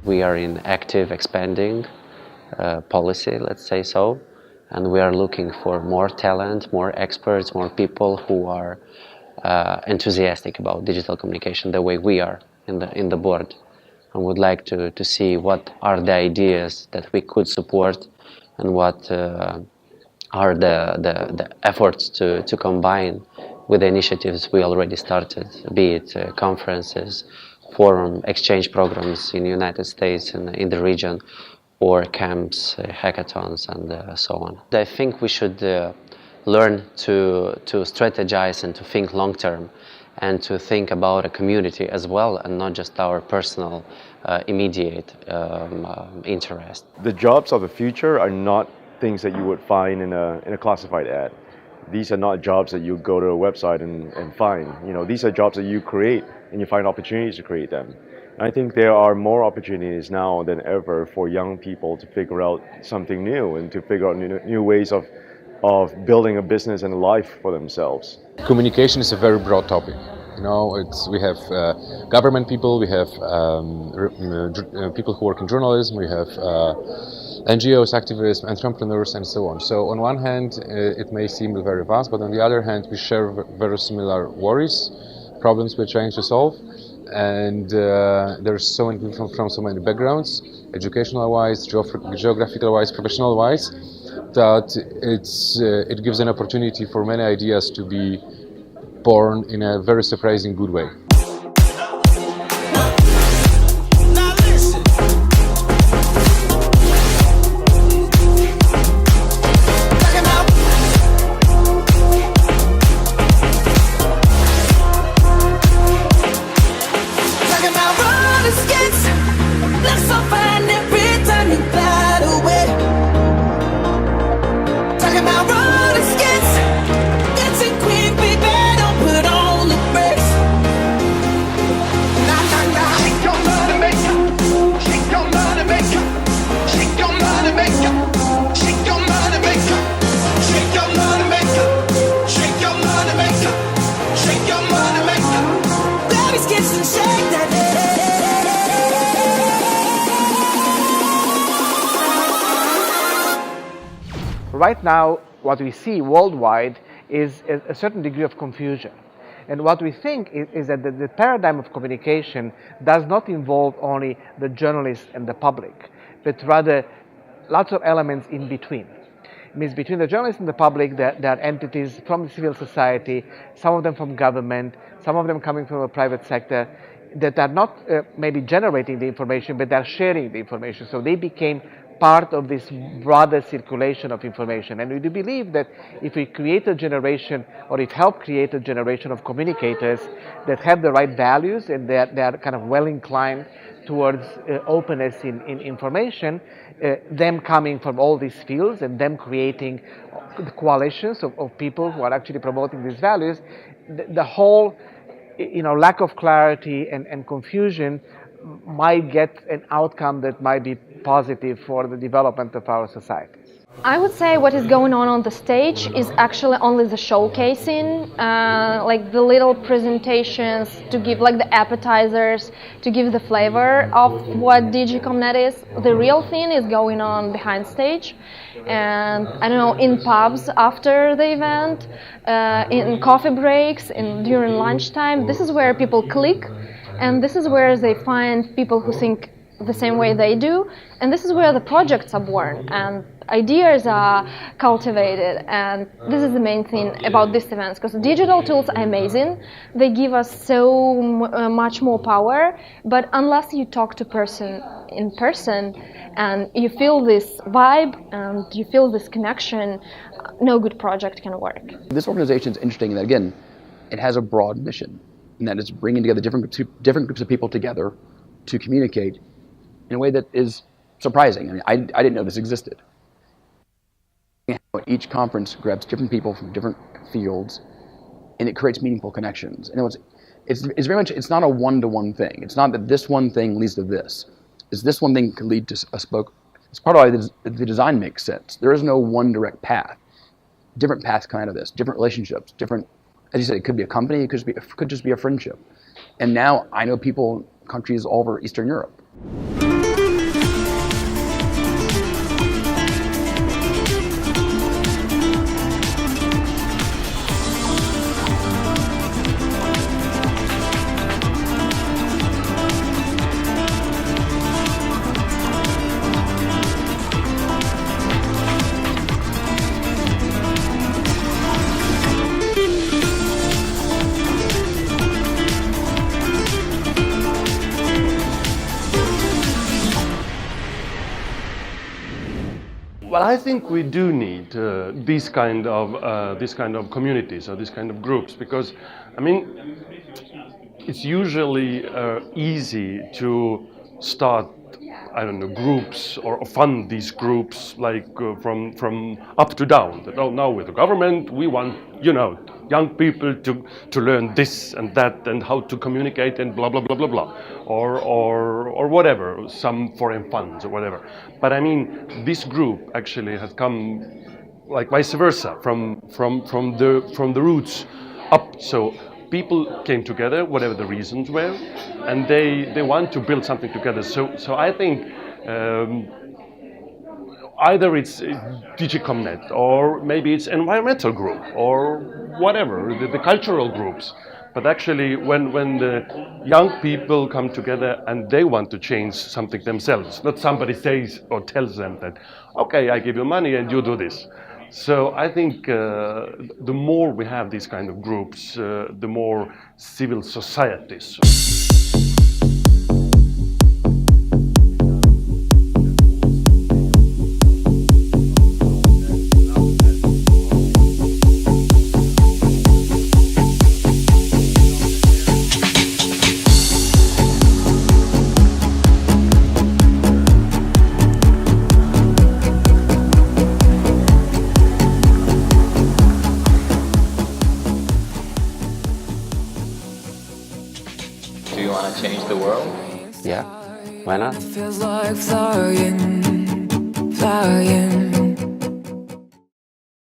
We are in active expanding policy, let's say so, and we are looking for more talent, more experts, more people who are enthusiastic about digital communication the way we are in the board, and would like to see what are the ideas that we could support and what are the efforts to combine with the initiatives we already started, be it conferences, forum, exchange programs in the United States and in the region, or camps, hackathons, and so on. I think we should learn to strategize and to think long term, and to think about a community as well, and not just our personal immediate interest. The jobs of the future are not things that you would find in a classified ad. These are not jobs that you go to a website and find. You know, these are jobs that you create, and you find opportunities to create them. And I think there are more opportunities now than ever for young people to figure out something new and to figure out new ways of building a business and a life for themselves. Communication is a very broad topic. You know, we have government people, we have people who work in journalism, we have NGOs, activists, entrepreneurs, and so on. So on one hand, it may seem very vast, but on the other hand, we share very similar worries, problems we're trying to solve, and there's so many people from so many backgrounds, educational-wise, geographical-wise, professional-wise, that it gives an opportunity for many ideas to be born in a very surprising good way. Right now, what we see worldwide is a certain degree of confusion. And what we think is that the paradigm of communication does not involve only the journalist and the public, but rather lots of elements in between. It means between the journalist and the public, there are entities from the civil society, some of them from government, some of them coming from the private sector, that are not maybe generating the information, but they're sharing the information. So they became part of this broader circulation of information. And we do believe that if we create a generation, or if help create a generation of communicators that have the right values and they are kind of well inclined towards openness in information, them coming from all these fields and them creating coalitions of people who are actually promoting these values, the whole lack of clarity and confusion might get an outcome that might be positive for the development of our societies. I would say what is going on the stage is actually only the showcasing, like the little presentations to give, like the appetizers, to give the flavor of what DigiComNet is. The real thing is going on behind stage, and I don't know, in pubs after the event, in coffee breaks, during lunchtime. This is where people click, and this is where they find people who think the same way they do, and this is where the projects are born and ideas are cultivated. And this is the main thing about these events, because digital tools are amazing, they give us so much more power, but unless you talk to person in person and you feel this vibe and you feel this connection, no good project can work. This organization is interesting in that, again, it has a broad mission, and that it's bringing together different groups of people together to communicate in a way that is surprising. I mean, I didn't know this existed. Each conference grabs different people from different fields, and it creates meaningful connections. And it's very much, it's not a one-to-one thing. It's not that this one thing leads to this. It's this one thing could lead to a spoke. It's part of why the design makes sense. There is no one direct path. Different paths come out of this, different relationships, different, as you said, it could be a company, it could just be a friendship. And now I know people in countries all over Eastern Europe. Well, I think we do need these kind of communities or these kind of groups, because, I mean, it's usually easy to start, I don't know, groups or fund these groups like from up to down. That, oh, now with the government we want, you know, young people to learn this and that and how to communicate and blah blah blah blah blah, or whatever, some foreign funds or whatever. But I mean, this group actually has come like vice versa from the roots up. So people came together, whatever the reasons were, and they want to build something together. So I think either it's DigiComNet, or maybe it's environmental group, or whatever, the cultural groups. But actually, when the young people come together and they want to change something themselves, not somebody says or tells them that, okay, I give you money and you do this. So I think the more we have these kind of groups, the more civil societies. Do you want to change the world? Yeah, why not? Feels like flying, flying.